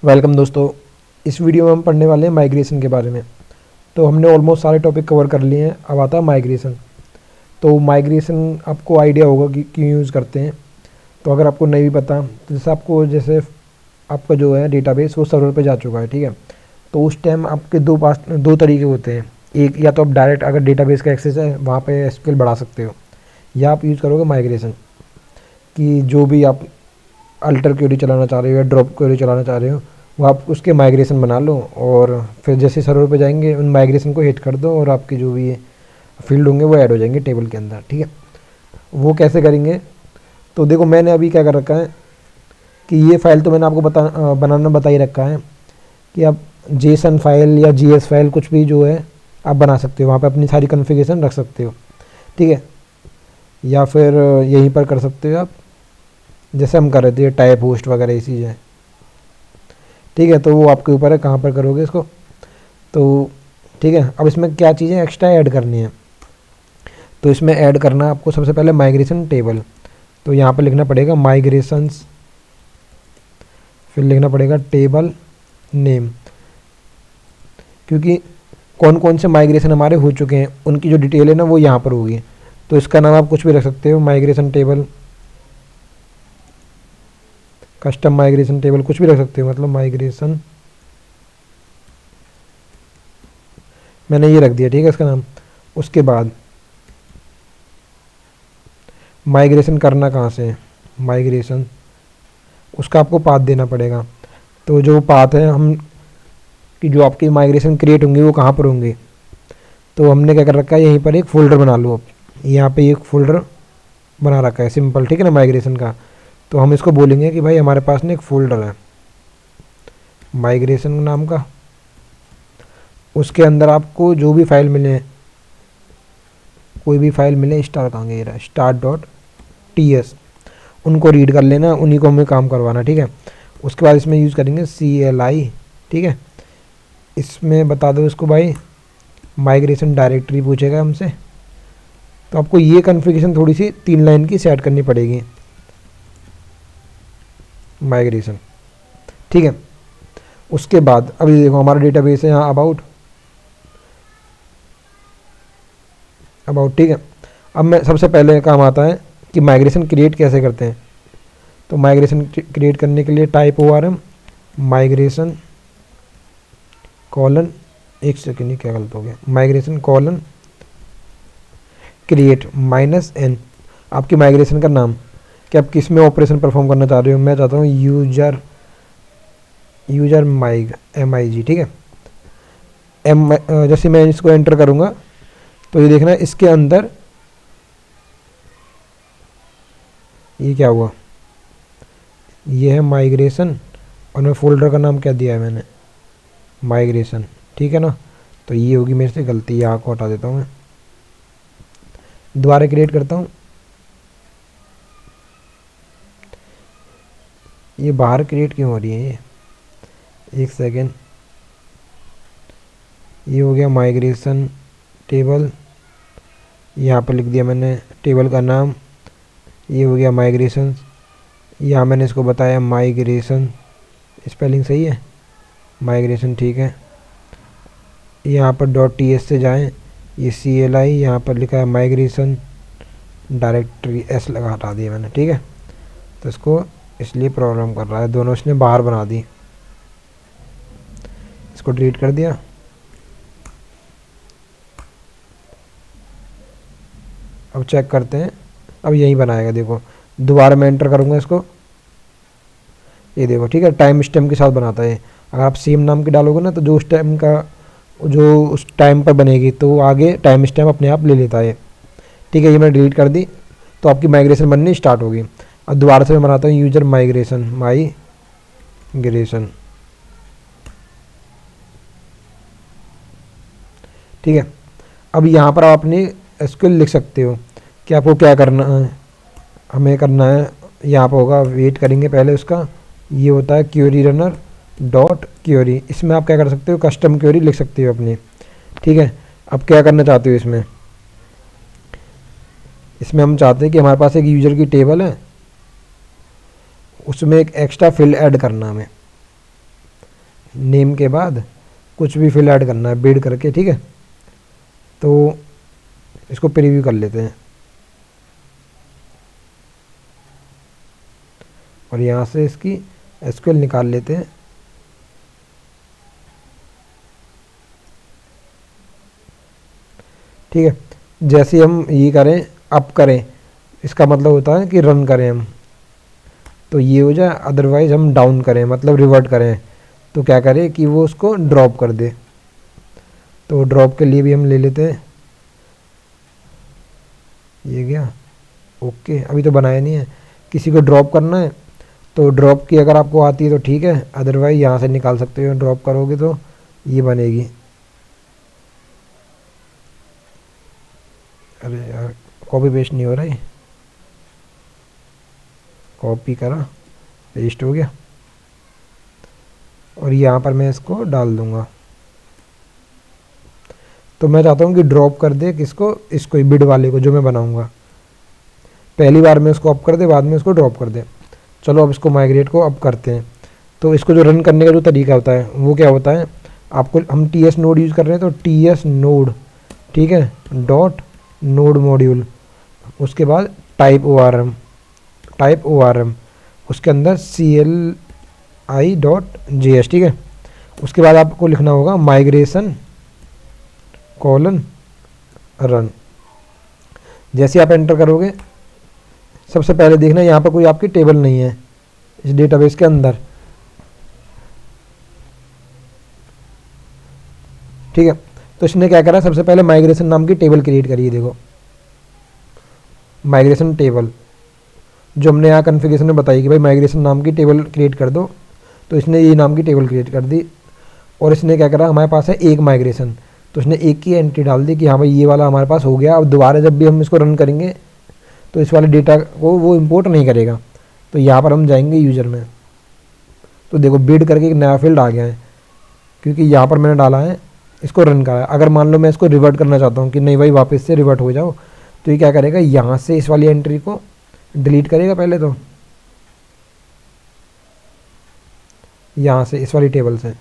Welcome दोस्तों। इस video में हम पढ़ने वाले हैं माइग्रेशन के बारे में। तो हमने ऑलमोस्ट सारे टॉपिक कवर कर लिए हैं। अब आता है माइग्रेशन। तो माइग्रेशन आपको आइडिया होगा कि क्यों यूज़ करते हैं। तो अगर आपको नहीं भी पता तो जैसे आपका जो है डेटाबेस वो सर्वर पे जा चुका है, ठीक है। तो उस टाइम आपके दो तरीके होते हैं। एक, या तो आप डायरेक्ट अगर डेटाबेस का एक्सेस है वहाँ पे एसक्यूएल बढ़ा सकते हो, या आप यूज़ करोगे माइग्रेशन कि जो भी आप अल्टर क्वेरी चलाना चाह रहे हो या ड्रॉप क्वेरी चलाना चाह रहे हो वो आप उसके माइग्रेशन बना लो, और फिर जैसे सर्वर पे जाएंगे उन माइग्रेशन को हिट कर दो और आपके जो भी फील्ड होंगे वो ऐड हो जाएंगे टेबल के अंदर, ठीक है। वो कैसे करेंगे? तो देखो, मैंने अभी क्या कर रखा है कि ये फाइल तो मैंने आपको बनाना बता ही रखा है कि आप जेसन फाइल या जीएस फाइल कुछ भी जो है आप बना सकते हो, वहाँ पे अपनी सारी कॉन्फ़िगरेशन रख सकते हो, ठीक है। या फिर यहीं पर कर सकते हो आप, जैसे हम कर रहे थे टाइप होस्ट वगैरह ये चीज़ें, ठीक है। तो वो आपके ऊपर है कहाँ पर करोगे इसको। तो ठीक है, अब इसमें क्या चीज़ें एक्स्ट्रा ऐड करनी है। तो इसमें ऐड करना आपको सबसे पहले माइग्रेशन टेबल। तो यहाँ पर लिखना पड़ेगा माइग्रेशंस, फिर लिखना पड़ेगा टेबल नेम, क्योंकि कौन कौन से माइग्रेशन हमारे हो चुके हैं उनकी जो डिटेल है ना वो यहाँ पर होगी। तो इसका नाम आप कुछ भी रख सकते हो, migration table, custom migration table, कुछ भी रख सकते हो, मतलब माइग्रेशन मैंने ये रख दिया, ठीक है इसका नाम। उसके बाद माइग्रेशन करना कहाँ से है, माइग्रेशन उसका आपको पाथ देना पड़ेगा। तो जो पाथ है हम कि जो आपकी माइग्रेशन क्रिएट होंगे वो कहाँ पर होंगे, तो हमने क्या कर रखा है, यहीं पर एक फ़ोल्डर बना लो। अब यहाँ पे एक फ़ोल्डर बना रखा है सिंपल, ठीक है ना, माइग्रेशन का। तो हम इसको बोलेंगे कि भाई हमारे पास ना एक फ़ोल्डर है माइग्रेशन नाम का, उसके अंदर आपको जो भी फाइल मिले, कोई भी फाइल मिले, स्टार कहाँ गया, रहा स्टार्ट डॉट टी एस, उनको रीड कर लेना, उन्हीं को हमें काम करवाना, ठीक है। उसके बाद इसमें यूज़ करेंगे CLI, ठीक है। इसमें बता दो इसको भाई माइग्रेशन डायरेक्टरी पूछेगा हमसे। तो आपको ये कॉन्फ़िगरेशन थोड़ी सी 3 लाइन की सेट करनी पड़ेगी, माइग्रेशन, ठीक है। उसके बाद अभी देखो हमारा डेटाबेस है यहाँ अबाउट, ठीक है। अब मैं सबसे पहले काम आता है कि माइग्रेशन क्रिएट कैसे करते हैं। तो माइग्रेशन क्रिएट करने के लिए टाइप ORM माइग्रेशन कॉलन, एक सेकेंड, ये क्या गलत हो गया, माइग्रेशन कॉलन क्रिएट -n, आपकी माइग्रेशन का नाम कि आप किस में ऑपरेशन परफॉर्म करना चाह रहे हो। मैं चाहता हूँ यूजर MIG, ठीक है। जैसे मैं इसको एंटर करूँगा तो ये देखना इसके अंदर ये क्या हुआ, ये है माइग्रेशन, और मैं फोल्डर का नाम क्या दिया है मैंने, माइग्रेशन, ठीक है ना। तो ये होगी मेरे से गलती, यहाँ को हटा देता हूँ मैं, दोबारा क्रिएट करता हूँ। ये बाहर क्रिएट क्यों हो रही है ये, एक सेकेंड। ये हो गया माइग्रेशन टेबल, यहाँ पर लिख दिया मैंने टेबल का नाम। ये हो गया माइग्रेशन, यहाँ मैंने इसको बताया माइग्रेशन, स्पेलिंग सही है, माइग्रेशन, ठीक है। यहाँ पर .ts से जाएं, ये CLI, यहाँ पर लिखा है माइग्रेशन डायरेक्टरी, S लगा हटा दिया मैंने, ठीक है। तो इसको इसलिए प्रॉब्लम कर रहा है, दोनों इसने बाहर बना दी, इसको डिलीट कर दिया। अब चेक करते हैं, अब यही बनाएगा, देखो दोबारा मैं एंटर करूँगा इसको, ये देखो, ठीक है, टाइम स्टैम्प के साथ बनाता है। अगर आप सेम नाम के डालोगे ना तो जो उस टाइम पर बनेगी तो आगे टाइम स्टैम्प अपने आप ले लेता है, ठीक है। ये मैंने डिलीट कर दी, तो आपकी माइग्रेशन बननी स्टार्ट होगी। अब दोबारा से मैं बनाता हूँ यूजर माइग्रेशन, ठीक है। अब यहाँ पर आप अपनी SQL लिख सकते हो कि आपको क्या करना है, हमें करना है। यहाँ पर होगा, वेट करेंगे पहले उसका, ये होता है क्वेरी रनर डॉट क्वेरी, इसमें आप क्या कर सकते हो, कस्टम क्वेरी लिख सकते हो अपनी, ठीक है। अब क्या करना चाहते हो इसमें, हम चाहते हैं कि हमारे पास एक यूज़र की टेबल है, उसमें एक एक्स्ट्रा फील्ड ऐड करना हमें। नेम के बाद कुछ भी फिल ऐड करना है बिड करके, ठीक है। तो इसको प्रीव्यू कर लेते हैं और यहाँ से इसकी एसक्यूएल निकाल लेते हैं। ठीक है, जैसे हम ये करें अप करें, इसका मतलब होता है कि रन करें हम, तो ये हो जाए। अदरवाइज हम डाउन करें मतलब रिवर्ट करें, तो क्या करें कि वो उसको ड्रॉप कर दे। तो ड्रॉप के लिए भी हम ले लेते हैं ये गया। ओके, अभी तो बनाया नहीं है, किसी को ड्रॉप करना है तो ड्रॉप की अगर आपको आती है तो ठीक है, अदरवाइज यहाँ से निकाल सकते हो। ड्रॉप करोगे तो ये बनेगी। अरे यार कॉपी पेस्ट नहीं हो रहा है, कॉपी करा पेस्ट हो गया और यहाँ पर मैं इसको डाल दूँगा। तो मैं चाहता हूँ कि ड्रॉप कर दे किसको, इसको बिड वाले को जो मैं बनाऊँगा। पहली बार में उसको अप कर दे, बाद में उसको ड्रॉप कर दे। चलो अब इसको माइग्रेट को अप करते हैं। तो इसको जो रन करने का जो तरीका होता है वो क्या होता है, आपको हम टी एस नोड यूज़ कर रहे हैं तो टी एस नोड, ठीक है, डॉट नोड मॉड्यूल, उसके बाद टाइप ओ आर एम, उसके अंदर CLI.js, ठीक है। उसके बाद आपको लिखना होगा माइग्रेशन कॉलन रन। जैसे आप एंटर करोगे, सबसे पहले देखना यहाँ पर कोई आपकी टेबल नहीं है इस डेटाबेस के अंदर, ठीक है। तो इसने क्या करा, सबसे पहले माइग्रेशन नाम की टेबल क्रिएट करी है। देखो माइग्रेशन टेबल जो हमने यहाँ कॉन्फ़िगरेशन में बताई कि भाई माइग्रेशन नाम की टेबल क्रिएट कर दो, तो इसने ये नाम की टेबल क्रिएट कर दी। और इसने क्या करा, हमारे पास है एक माइग्रेशन, तो इसने एक की एंट्री डाल दी कि हाँ भाई ये वाला हमारे पास हो गया। अब दोबारा जब भी हम इसको रन करेंगे तो इस वाले डेटा को वो इंपोर्ट नहीं करेगा। तो यहाँ पर हम जाएंगे यूज़र में, तो देखो बिड करके एक नया फील्ड आ गया है, क्योंकि यहाँ पर मैंने डाला है, इसको रन करा है। अगर मान लो मैं इसको रिवर्ट करना चाहता हूँ कि नहीं भाई वापस से रिवर्ट हो जाओ, तो ये क्या करेगा, यहाँ से इस वाली एंट्री को डिलीट करेगा पहले, तो यहाँ से इस वाली टेबल से,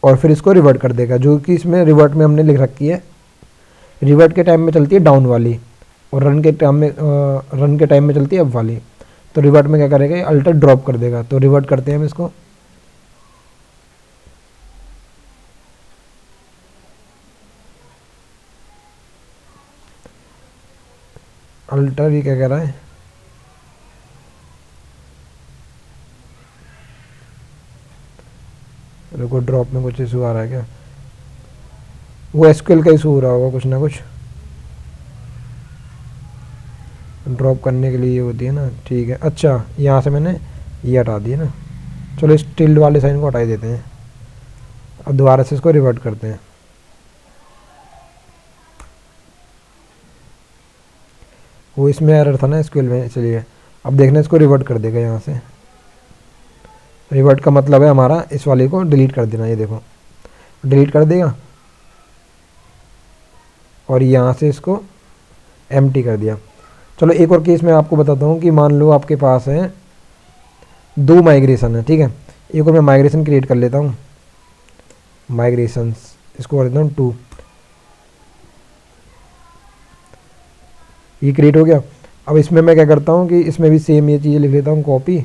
और फिर इसको रिवर्ट कर देगा, जो कि इसमें रिवर्ट में हमने लिख रखी है। रिवर्ट के टाइम में चलती है डाउन वाली और रन के टाइम में चलती है अप वाली। तो रिवर्ट में क्या करेगा, अल्टर ड्रॉप कर देगा। तो रिवर्ट करते हैं हम इसको, अल्टर ही क्या कह रहा है, रुको ड्रॉप में कुछ इशू आ रहा है क्या, वो एसक्यूएल का इशू हो रहा होगा कुछ ना कुछ, ड्रॉप करने के लिए ये होती है ना, ठीक है। अच्छा यहाँ से मैंने ये हटा दिया ना, चलो इस टिल्ड वाले साइन को हटा देते हैं। अब दोबारा से इसको रिवर्ट करते हैं। वो इसमें एरर था ना एसक्यूएल में, चलिए अब देखना इसको रिवर्ट कर देगा। यहाँ से रिवर्ट का मतलब है हमारा इस वाले को डिलीट कर देना, ये देखो डिलीट कर देगा। और यहाँ से इसको एम्प्टी कर दिया। चलो एक और केस मैं आपको बताता हूँ कि मान लो आपके पास है दो माइग्रेशन है, ठीक है। एक और मैं माइग्रेशन क्रिएट कर लेता हूँ, माइग्रेशंस, इसको कर देता हूँ 2, ये क्रिएट हो गया। अब इसमें मैं क्या करता हूँ कि इसमें भी सेम ये चीज़ें लिख लेता हूँ, कॉपी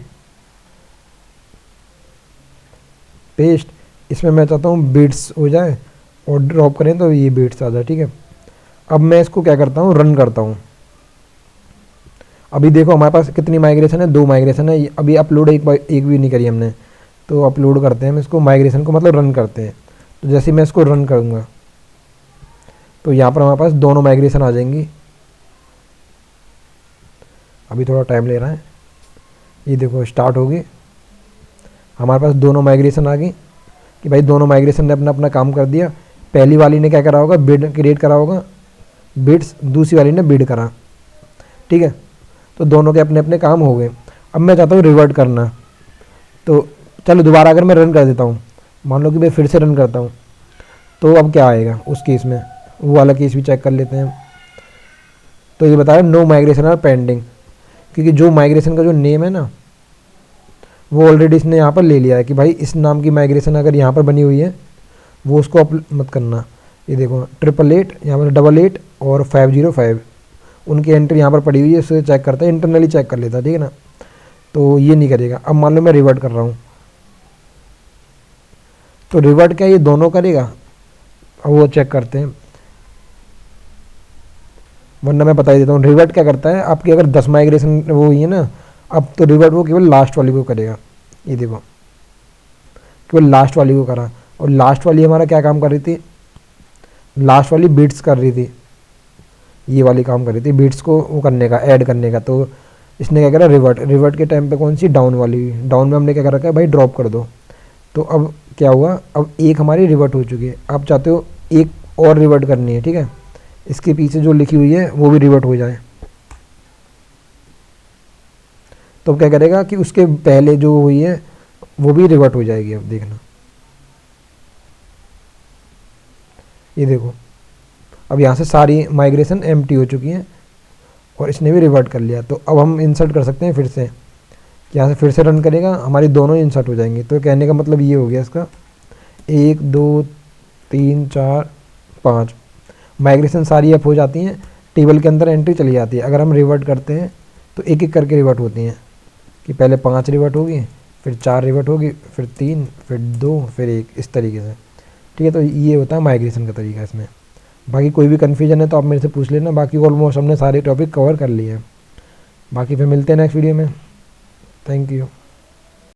पेस्ट। इसमें मैं चाहता हूँ बीट्स हो जाए और ड्रॉप करें तो ये बीट्स आ जाए, ठीक है। अब मैं इसको क्या करता हूँ, रन करता हूँ। अभी देखो हमारे पास कितनी माइग्रेशन है, 2 माइग्रेशन है। अभी अपलोड एक भी नहीं करी हमने, तो अपलोड करते हैं हम इसको, माइग्रेशन को मतलब रन करते हैं। तो जैसे मैं इसको रन करूँगा तो यहाँ पर हमारे पास दोनों माइग्रेशन आ जाएंगी। अभी थोड़ा टाइम ले रहा है, ये देखो स्टार्ट होगी, हमारे पास दोनों माइग्रेशन आ गई कि भाई दोनों माइग्रेशन ने अपना अपना काम कर दिया। पहली वाली ने क्या करा होगा, बिड क्रिएट करा होगा बिड्स, दूसरी वाली ने बिड करा, ठीक है। तो दोनों के अपने अपने काम हो गए। अब मैं चाहता हूँ रिवर्ट करना, तो चलो दोबारा अगर मैं रन कर देता हूँ, मान लो कि मैं फिर से रन करता हूँ, तो अब क्या आएगा उस केस में, वो वाला केस भी चेक कर लेते हैं। तो ये बता रहा है नो माइग्रेशन आर पेंडिंग, क्योंकि जो माइग्रेशन का जो नेम है ना वो ऑलरेडी इसने यहाँ पर ले लिया है कि भाई इस नाम की माइग्रेशन अगर यहाँ पर बनी हुई है वो उसको मत करना। ये देखो 888, यहाँ पर 88 और 505 उनकी एंट्री यहाँ पर पड़ी हुई है, उसे चेक करता है, इंटरनली चेक कर लेता है, ठीक है ना। तो ये नहीं करेगा। अब मान लो मैं रिवर्ट कर रहा हूँ, तो रिवर्ट क्या ये दोनों करेगा? अब वो चेक करते हैं, वरना मैं बता ही देता हूँ। रिवर्ट क्या करता है, आपकी अगर 10 माइग्रेशन वो हुई है ना, अब तो रिवर्ट वो केवल लास्ट वाली को करेगा। ये देखो केवल लास्ट वाली को करा, और लास्ट वाली हमारा क्या काम कर रही थी, लास्ट वाली बीट्स कर रही थी, ये वाली काम कर रही थी बीट्स को वो करने का, ऐड करने का। तो इसने क्या करा, रिवर्ट। रिवर्ट के टाइम पे कौन सी, डाउन वाली, डाउन में हमने क्या कर रखा है भाई, ड्रॉप कर दो। तो अब क्या हुआ, अब एक हमारी रिवर्ट हो चुकी है। आप चाहते हो एक और रिवर्ट करनी है, ठीक है, इसके पीछे जो लिखी हुई है वो भी रिवर्ट हो जाए। तो क्या करेगा कि उसके पहले जो हुई है वो भी रिवर्ट हो जाएगी। अब देखना, ये देखो अब यहाँ से सारी माइग्रेशन एम्प्टी हो चुकी हैं और इसने भी रिवर्ट कर लिया। तो अब हम इंसर्ट कर सकते हैं फिर से, यहाँ से फिर से रन करेगा, हमारी दोनों इंसर्ट हो जाएंगी। तो कहने का मतलब ये हो गया इसका, 1 2 3 4 5 माइग्रेशन सारी अप हो जाती हैं, टेबल के अंदर एंट्री चली जाती है। अगर हम रिवर्ट करते हैं तो एक एक करके रिवर्ट होती हैं, कि पहले 5 रिवर्ट होगी, फिर 4 रिवर्ट होगी, फिर 3, फिर 2, फिर 1, इस तरीके से, ठीक है। तो ये होता है माइग्रेशन का तरीका इसमें। बाकी कोई भी कन्फ्यूजन है तो आप मेरे से पूछ लेना, बाकी ऑलमोस्ट हमने सारे टॉपिक कवर कर लिए हैं। बाकी फिर मिलते हैं नेक्स्ट वीडियो में। Thank you.